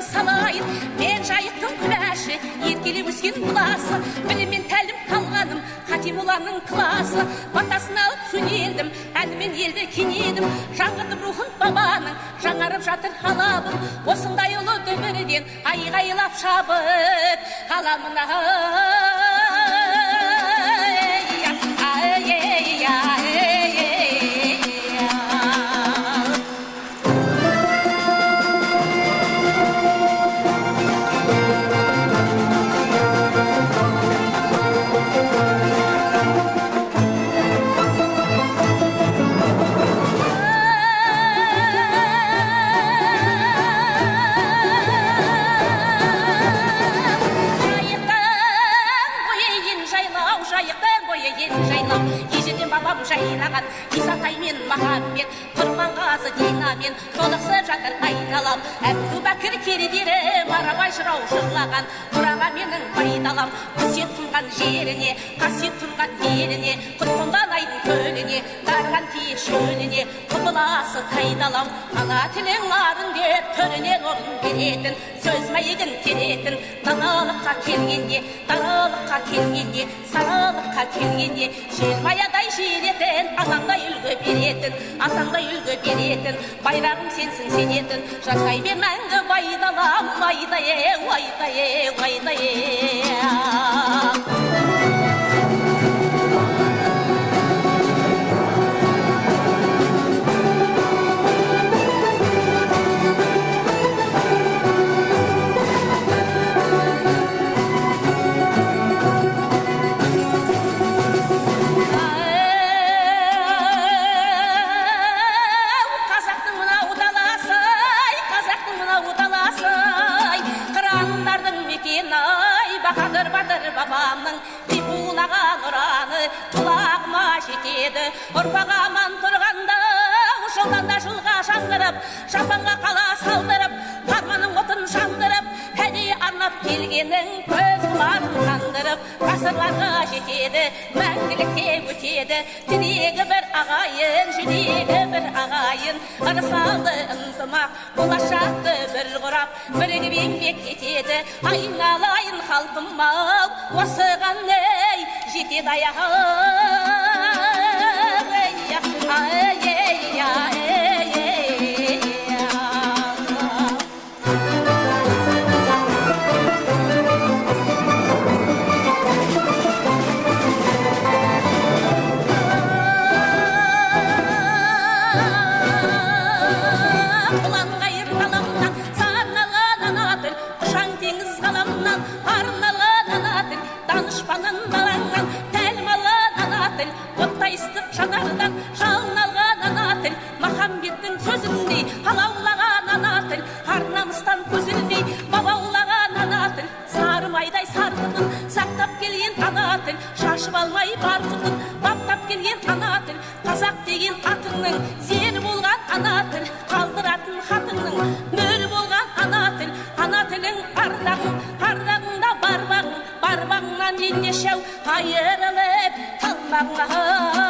салайын. Мен жайықтың күләші, еркелеп өскен бұласы, біліммен тәлім қалғаным, Хатимулланың класы. Батасын алып жөнелдім, әнімен елді кенедім, жаңғырдым рухын бабаның, жаңарып жатыр халабым. Осындай ұлы дүбірден айғайлап шабыт қаламына. Ежеден бабам жайлаған Исатай мен Махамбет, Құрманғазы Динамен толықсып жатыр айналам. Әбу Бәкір кередері Марабай жырау жырлаған, Мұраға менің байдалам. Өсет тұнған жеріне, қасет тұнған еліне, құтқындан айдың көліне, дарған тие шөліне, құбыласы тайдалам. Ана тілің арын деп төрінен орын беретін, сөз мәйегін керетін, даналыққа келгенде, саралыққа келгенде, желмаядай жиелетін, атаңдай үлгі беретін, байрағым сенсің сенетін, жасай бер мәңгі байдалам, вайдай. Бақадыр батыр бабамның типулаған ұраны құлағыма жетеді. Ұрпақ аман тұрғанда жолдан да жылға жандырып, шапанға қала салдырып, арманың отын жандырып, әдейі арнап келгенің көз құлағын қандырып, ғасырларға жетеді, мәңгілікке өтеді. Тілегі бір ағайын, жүрегі бір ағайын, ырысалды ынтымақ, болашақты бір құрап, бірігіп еңбек етеді. Айналайын халқым-ау, осыған ей жетеді аяғы. Жанардан жалын ана тіл, Махамбеттің сөзіндей алаулаған ана тіл, ар намыстан көзілмей бабаулаған ана тіл, сарымайдай сарқытын сақтап келген ана тіл, шашып алмай барқытын баптап келген ана тіл, қазақ деген атыңның зері болған ана тіл, қалдыратын хатыңның мөрі болған ана тілің ардағыңда барбағыңнан ендешеу айырылып қалмағыңа.